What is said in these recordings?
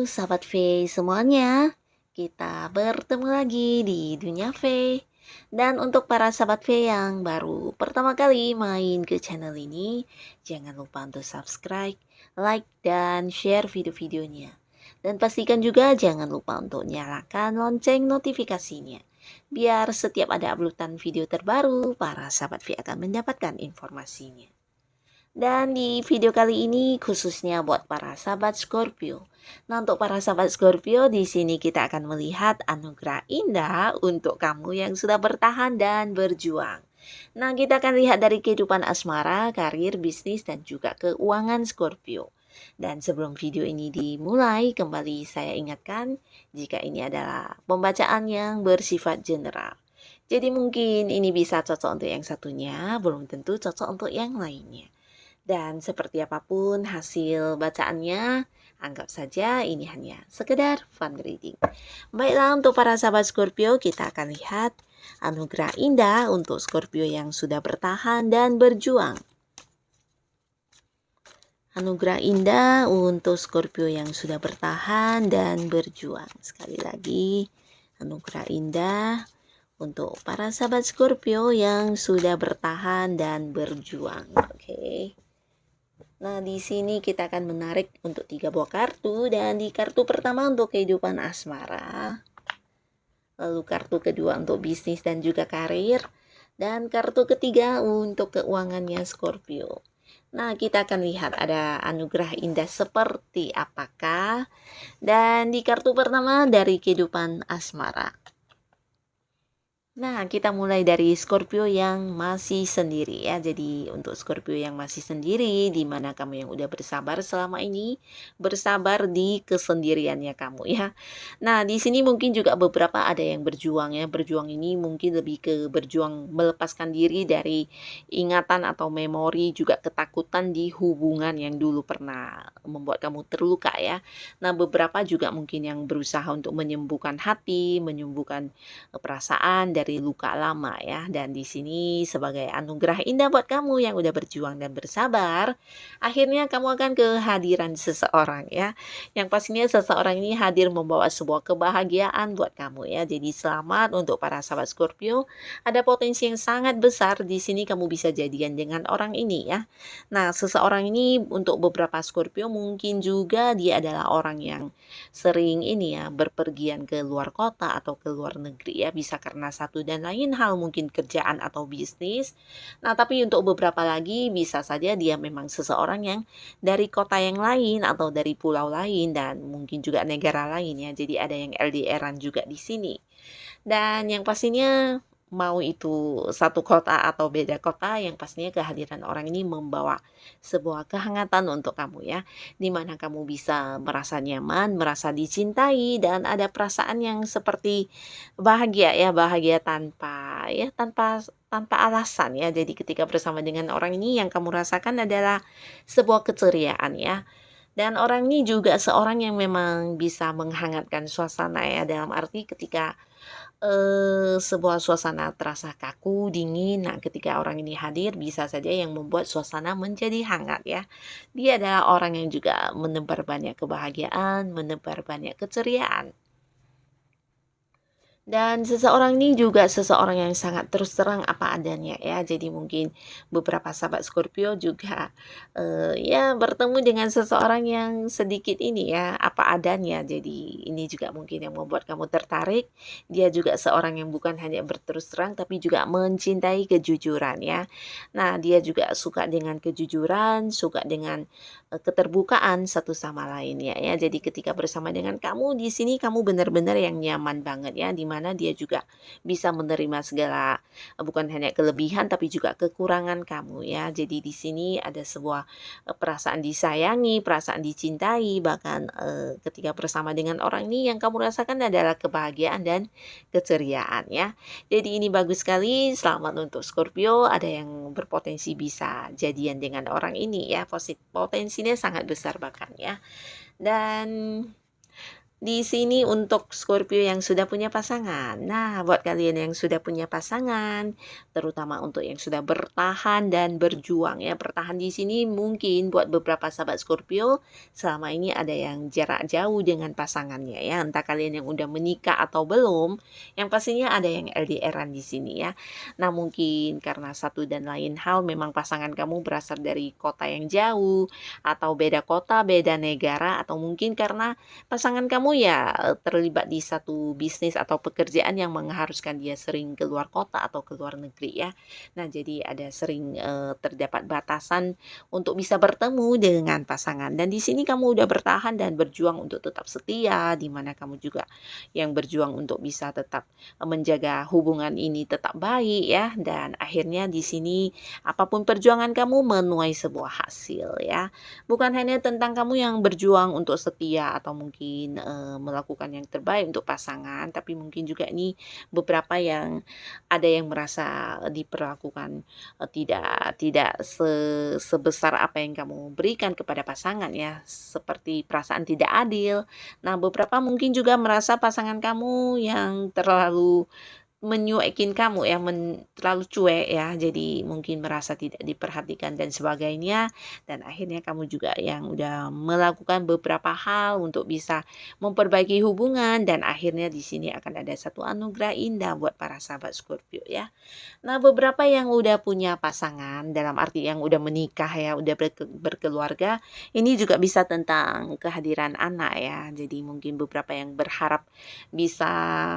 sahabat V semuanya, kita bertemu lagi di Dunia V. Dan untuk para sahabat V yang baru pertama kali main ke channel ini, jangan lupa untuk subscribe, like, dan share video-videonya. Dan pastikan juga jangan lupa untuk nyalakan lonceng notifikasinya. Biar setiap ada uploadan video terbaru, para sahabat V akan mendapatkan informasinya. Dan di video kali ini khususnya buat para sahabat Scorpio. Nah, untuk para sahabat Scorpio, di sini kita akan melihat anugerah indah untuk kamu yang sudah bertahan dan berjuang. Nah, kita akan lihat dari kehidupan asmara, karir, bisnis, dan juga keuangan Scorpio. Dan sebelum video ini dimulai, kembali saya ingatkan jika ini adalah pembacaan yang bersifat general. Jadi mungkin ini bisa cocok untuk yang satunya, belum tentu cocok untuk yang lainnya. Dan seperti apapun hasil bacaannya, anggap saja ini hanya sekedar fun reading. Baiklah, untuk para sahabat Scorpio, kita akan lihat anugerah indah untuk Scorpio yang sudah bertahan dan berjuang. Anugerah indah untuk Scorpio yang sudah bertahan dan berjuang. Sekali lagi, anugerah indah untuk para sahabat Scorpio yang sudah bertahan dan berjuang. Oke. Nah, di sini kita akan menarik untuk 3 buah kartu, dan di kartu pertama untuk kehidupan asmara, lalu kartu kedua untuk bisnis dan juga karir, dan kartu ketiga untuk keuangannya Scorpio. Nah, kita akan lihat ada anugerah indah seperti apakah. Dan di kartu pertama dari kehidupan asmara. Nah, kita mulai dari Scorpio yang masih sendiri ya. Jadi untuk Scorpio yang masih sendiri, di mana kamu yang udah bersabar selama ini, bersabar di kesendiriannya kamu ya. Nah, di sini mungkin juga beberapa ada yang berjuang ya. Berjuang ini mungkin lebih ke berjuang melepaskan diri dari ingatan atau memori, juga ketakutan di hubungan yang dulu pernah membuat kamu terluka ya. Nah, beberapa juga mungkin yang berusaha untuk menyembuhkan hati, menyembuhkan perasaan dari luka lama ya. Dan di sini sebagai anugerah indah buat kamu yang udah berjuang dan bersabar, akhirnya kamu akan kehadiran seseorang ya. Yang pastinya seseorang ini hadir membawa sebuah kebahagiaan buat kamu ya. Jadi selamat untuk para sahabat Scorpio. Ada potensi yang sangat besar di sini kamu bisa jadian dengan orang ini ya. Nah, seseorang ini untuk beberapa Scorpio mungkin juga dia adalah orang yang sering ini ya berpergian ke luar kota atau ke luar negeri ya, bisa karena satu dan lain hal, mungkin kerjaan atau bisnis. Nah, tapi untuk beberapa lagi bisa saja dia memang seseorang yang dari kota yang lain atau dari pulau lain dan mungkin juga negara lain ya. Jadi ada yang LDR-an juga di sini. Dan yang pastinya mau itu satu kota atau beda kota, yang pastinya kehadiran orang ini membawa sebuah kehangatan untuk kamu ya, dimana kamu bisa merasa nyaman, merasa dicintai, dan ada perasaan yang seperti bahagia ya, bahagia tanpa alasan ya. Jadi ketika bersama dengan orang ini yang kamu rasakan adalah sebuah keceriaan ya. Dan orang ini juga seorang yang memang bisa menghangatkan suasana ya, dalam arti ketika sebuah suasana terasa kaku, dingin. Nah, ketika orang ini hadir, bisa saja yang membuat suasana menjadi hangat ya. Dia adalah orang yang juga menebar banyak kebahagiaan, menebar banyak keceriaan. Dan seseorang ini juga seseorang yang sangat terus terang apa adanya ya. Jadi mungkin beberapa sahabat Scorpio juga ya bertemu dengan seseorang yang sedikit ini ya, apa adanya. Jadi ini juga mungkin yang membuat kamu tertarik. Dia juga seorang yang bukan hanya berterus terang tapi juga mencintai kejujuran ya. Nah, dia juga suka dengan kejujuran, suka dengan keterbukaan satu sama lain ya. Jadi ketika bersama dengan kamu di sini, kamu benar-benar yang nyaman banget ya, di mana dia juga bisa menerima segala bukan hanya kelebihan tapi juga kekurangan kamu ya. Jadi di sini ada sebuah perasaan disayangi, perasaan dicintai, bahkan ketika bersama dengan orang ini yang kamu rasakan adalah kebahagiaan dan keceriaan ya. Jadi ini bagus sekali, selamat untuk Scorpio, ada yang berpotensi bisa jadian dengan orang ini ya, potensinya sangat besar bahkan ya. Dan di sini untuk Scorpio yang sudah punya pasangan. Nah, buat kalian yang sudah punya pasangan, terutama untuk yang sudah bertahan dan berjuang ya. Bertahan di sini mungkin buat beberapa sahabat Scorpio selama ini ada yang jarak jauh dengan pasangannya ya, entah kalian yang udah menikah atau belum, yang pastinya ada yang LDR-an di sini ya. Nah, mungkin karena satu dan lain hal memang pasangan kamu berasal dari kota yang jauh atau beda kota, beda negara, atau mungkin karena pasangan kamu ya terlibat di satu bisnis atau pekerjaan yang mengharuskan dia sering keluar kota atau keluar negeri ya. Nah, jadi ada sering terdapat batasan untuk bisa bertemu dengan pasangan. Dan di sini kamu udah bertahan dan berjuang untuk tetap setia, di mana kamu juga yang berjuang untuk bisa tetap menjaga hubungan ini tetap baik ya. Dan akhirnya di sini apapun perjuangan kamu menuai sebuah hasil ya. Bukan hanya tentang kamu yang berjuang untuk setia atau mungkin melakukan yang terbaik untuk pasangan, tapi mungkin juga ini beberapa yang ada yang merasa diperlakukan tidak tidak sebesar apa yang kamu berikan kepada pasangan ya, seperti perasaan tidak adil. Nah, beberapa mungkin juga merasa pasangan kamu yang terlalu menyuekin kamu ya, terlalu cuek ya, jadi mungkin merasa tidak diperhatikan dan sebagainya, dan akhirnya kamu juga yang udah melakukan beberapa hal untuk bisa memperbaiki hubungan, dan akhirnya di sini akan ada satu anugerah indah buat para sahabat Scorpio ya. Nah, beberapa yang udah punya pasangan, dalam arti yang udah menikah ya, udah berkeluarga, ini juga bisa tentang kehadiran anak ya. Jadi mungkin beberapa yang berharap bisa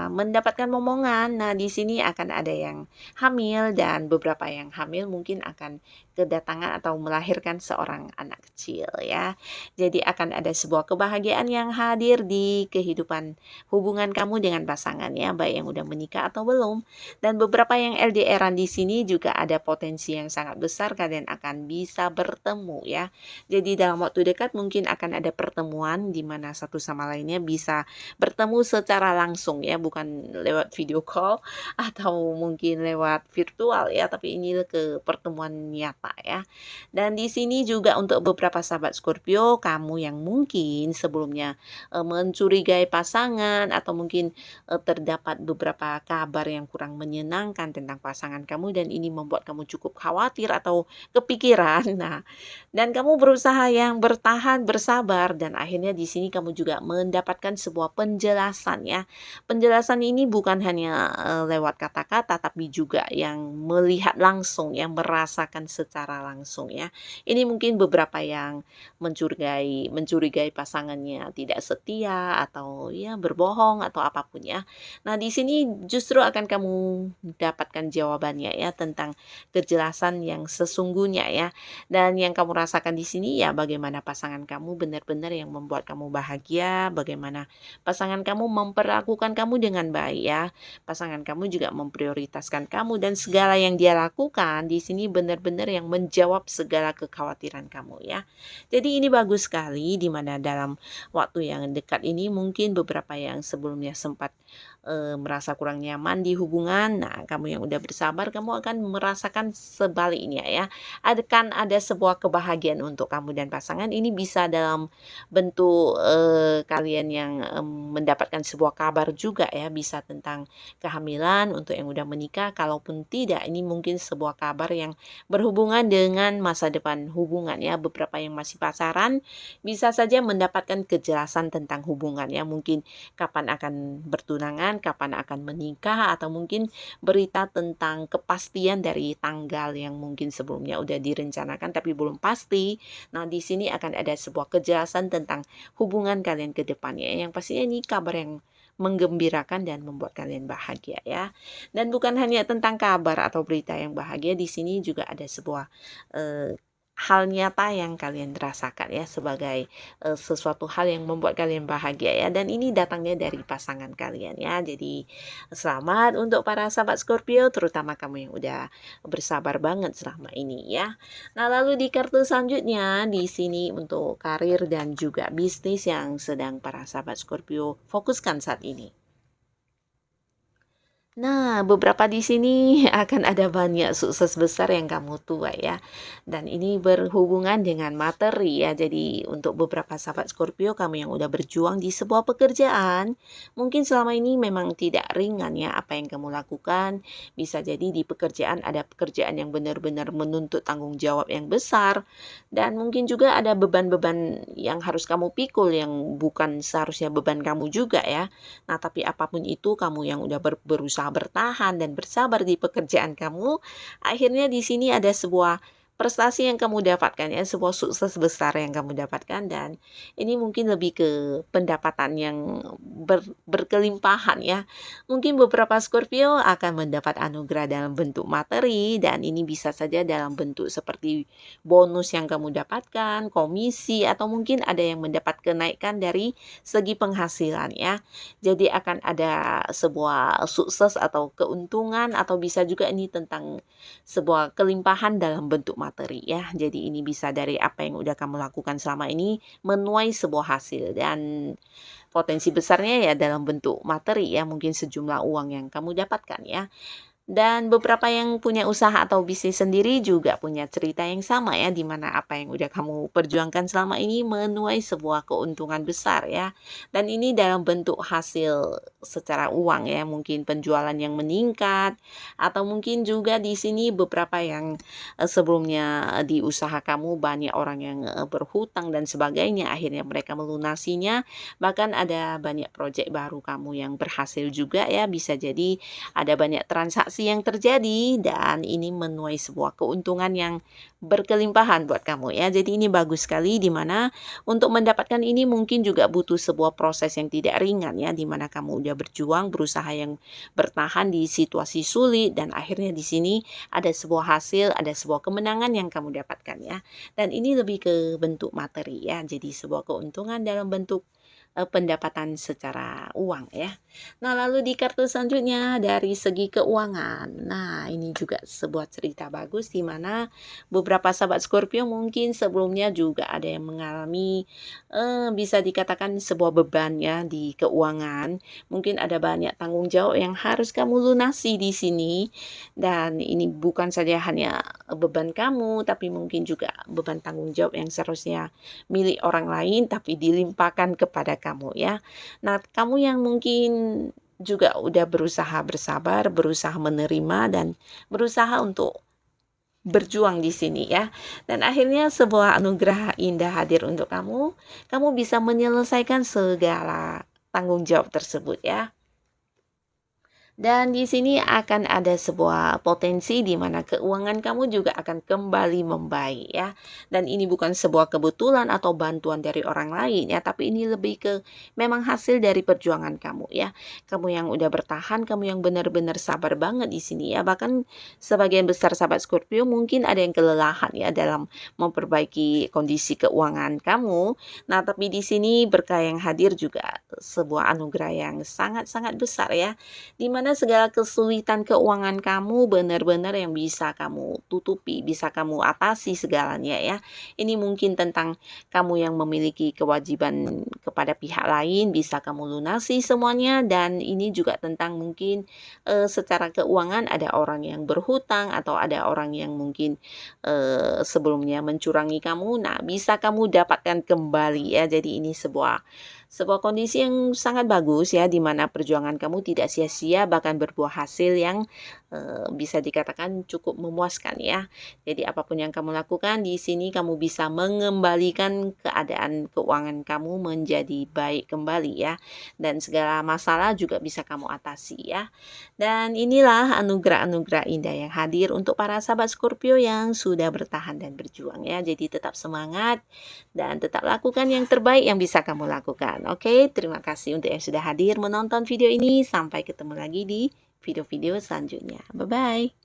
mendapatkan momongan. Nah, di sini akan ada yang hamil dan beberapa yang hamil mungkin akan kedatangan atau melahirkan seorang anak kecil ya. Jadi akan ada sebuah kebahagiaan yang hadir di kehidupan hubungan kamu dengan pasangan ya, baik yang udah menikah atau belum. Dan beberapa yang LDR-an di sini juga ada potensi yang sangat besar kalian akan bisa bertemu ya. Jadi dalam waktu dekat mungkin akan ada pertemuan di mana satu sama lainnya bisa bertemu secara langsung ya, bukan lewat video call atau mungkin lewat virtual ya, tapi ini ke pertemuan nyata ya. Dan di sini juga untuk beberapa sahabat Scorpio, kamu yang mungkin sebelumnya mencurigai pasangan atau mungkin terdapat beberapa kabar yang kurang menyenangkan tentang pasangan kamu dan ini membuat kamu cukup khawatir atau kepikiran. Nah, dan kamu berusaha yang bertahan, bersabar, dan akhirnya di sini kamu juga mendapatkan sebuah penjelasan ya. Penjelasan ini bukan hanya lewat kata-kata tapi juga yang melihat langsung, yang merasakan secara langsung ya. Ini mungkin beberapa yang mencurigai pasangannya tidak setia atau ya berbohong atau apapun ya. Nah, di sini justru akan kamu dapatkan jawabannya ya, tentang kejelasan yang sesungguhnya ya. Dan yang kamu rasakan di sini ya bagaimana pasangan kamu benar-benar yang membuat kamu bahagia, bagaimana pasangan kamu memperlakukan kamu dengan baik ya. Pasangan kamu juga memprioritaskan kamu dan segala yang dia lakukan di sini benar-benar yang menjawab segala kekhawatiran kamu ya. Jadi ini bagus sekali di mana dalam waktu yang dekat ini mungkin beberapa yang sebelumnya sempat merasa kurang nyaman di hubungan. Nah, kamu yang udah bersabar, kamu akan merasakan sebaliknya ya. Akan ada sebuah kebahagiaan untuk kamu dan pasangan. Ini bisa dalam bentuk kalian yang mendapatkan sebuah kabar juga ya, bisa tentang kehamilan untuk yang udah menikah. Kalaupun tidak, ini mungkin sebuah kabar yang berhubungan dengan masa depan hubungan ya. Beberapa yang masih pacaran bisa saja mendapatkan kejelasan tentang hubungan ya. Mungkin kapan akan bertunangan, kapan akan menikah, atau mungkin berita tentang kepastian dari tanggal yang mungkin sebelumnya udah direncanakan tapi belum pasti. Nah, di sini akan ada sebuah kejelasan tentang hubungan kalian ke depannya. Yang pastinya ini kabar yang menggembirakan dan membuat kalian bahagia ya. Dan bukan hanya tentang kabar atau berita yang bahagia, di sini juga ada sebuah hal nyata yang kalian rasakan ya, sebagai sesuatu hal yang membuat kalian bahagia ya, dan ini datangnya dari pasangan kalian ya. Jadi selamat untuk para sahabat Scorpio, terutama kamu yang udah bersabar banget selama ini ya. Nah, lalu di kartu selanjutnya di sini untuk karir dan juga bisnis yang sedang para sahabat Scorpio fokuskan saat ini. Nah, beberapa di sini akan ada banyak sukses besar yang kamu tuai ya. Dan ini berhubungan dengan materi ya. Jadi untuk beberapa sahabat Scorpio, kamu yang udah berjuang di sebuah pekerjaan, mungkin selama ini memang tidak ringan ya apa yang kamu lakukan. Bisa jadi di pekerjaan ada pekerjaan yang benar-benar menuntut tanggung jawab yang besar. Dan mungkin juga ada beban-beban yang harus kamu pikul yang bukan seharusnya beban kamu juga ya. Nah, tapi apapun itu kamu yang udah berusaha bertahan dan bersabar di pekerjaan kamu, akhirnya di sini ada sebuah prestasi yang kamu dapatkan ya, sebuah sukses besar yang kamu dapatkan dan ini mungkin lebih ke pendapatan yang berkelimpahan ya. Mungkin beberapa Scorpio akan mendapat anugerah dalam bentuk materi dan ini bisa saja dalam bentuk seperti bonus yang kamu dapatkan, komisi atau mungkin ada yang mendapat kenaikan dari segi penghasilan ya. Jadi akan ada sebuah sukses atau keuntungan atau bisa juga ini tentang sebuah kelimpahan dalam bentuk materi ya. Jadi ini bisa dari apa yang udah kamu lakukan selama ini menuai sebuah hasil dan potensi besarnya ya dalam bentuk materi ya, mungkin sejumlah uang yang kamu dapatkan ya. Dan beberapa yang punya usaha atau bisnis sendiri juga punya cerita yang sama ya, di mana apa yang udah kamu perjuangkan selama ini menuai sebuah keuntungan besar ya. Dan ini dalam bentuk hasil secara uang ya, mungkin penjualan yang meningkat atau mungkin juga di sini beberapa yang sebelumnya di usaha kamu banyak orang yang berhutang dan sebagainya, akhirnya mereka melunasinya. Bahkan ada banyak proyek baru kamu yang berhasil juga ya, bisa jadi ada banyak transaksi yang terjadi dan ini menuai sebuah keuntungan yang berkelimpahan buat kamu ya. Jadi ini bagus sekali di mana untuk mendapatkan ini mungkin juga butuh sebuah proses yang tidak ringan ya, di mana kamu udah berjuang, berusaha yang bertahan di situasi sulit dan akhirnya di sini ada sebuah hasil, ada sebuah kemenangan yang kamu dapatkan ya. Dan ini lebih ke bentuk materi ya. Jadi sebuah keuntungan dalam bentuk pendapatan secara uang ya. Nah, lalu di kartu selanjutnya dari segi keuangan. Nah, ini juga sebuah cerita bagus di mana beberapa sahabat Scorpio mungkin sebelumnya juga ada yang mengalami bisa dikatakan sebuah beban ya di keuangan. Mungkin ada banyak tanggung jawab yang harus kamu lunasi di sini dan ini bukan saja hanya beban kamu tapi mungkin juga beban tanggung jawab yang seharusnya milik orang lain tapi dilimpahkan kepada kamu ya. Nah, kamu yang mungkin juga udah berusaha bersabar, berusaha menerima dan berusaha untuk berjuang di sini ya. Dan akhirnya sebuah anugerah indah hadir untuk kamu. Kamu bisa menyelesaikan segala tanggung jawab tersebut ya. Dan di sini akan ada sebuah potensi di mana keuangan kamu juga akan kembali membaik ya. Dan ini bukan sebuah kebetulan atau bantuan dari orang lain ya, tapi ini lebih ke memang hasil dari perjuangan kamu ya. Kamu yang udah bertahan, kamu yang benar-benar sabar banget di sini ya. Bahkan sebagian besar sahabat Scorpio mungkin ada yang kelelahan ya dalam memperbaiki kondisi keuangan kamu. Nah, tapi di sini berkah yang hadir juga sebuah anugerah yang sangat-sangat besar ya, di mana segala kesulitan keuangan kamu benar-benar yang bisa kamu tutupi, bisa kamu atasi segalanya ya. Ini mungkin tentang kamu yang memiliki kewajiban kepada pihak lain, bisa kamu lunasi semuanya dan ini juga tentang mungkin secara keuangan ada orang yang berhutang atau ada orang yang mungkin sebelumnya mencurangi kamu. Nah, bisa kamu dapatkan kembali ya. Jadi ini sebuah kondisi yang sangat bagus ya, di mana perjuangan kamu tidak sia-sia bahkan berbuah hasil yang bisa dikatakan cukup memuaskan ya. Jadi apapun yang kamu lakukan di sini kamu bisa mengembalikan keadaan keuangan kamu menjadi baik kembali ya. Dan segala masalah juga bisa kamu atasi ya. Dan inilah anugerah-anugerah indah yang hadir untuk para sahabat Scorpio yang sudah bertahan dan berjuang ya. Jadi tetap semangat dan tetap lakukan yang terbaik yang bisa kamu lakukan. Oke, terima kasih untuk yang sudah hadir menonton video ini. Sampai ketemu lagi di video-video selanjutnya. Bye-bye.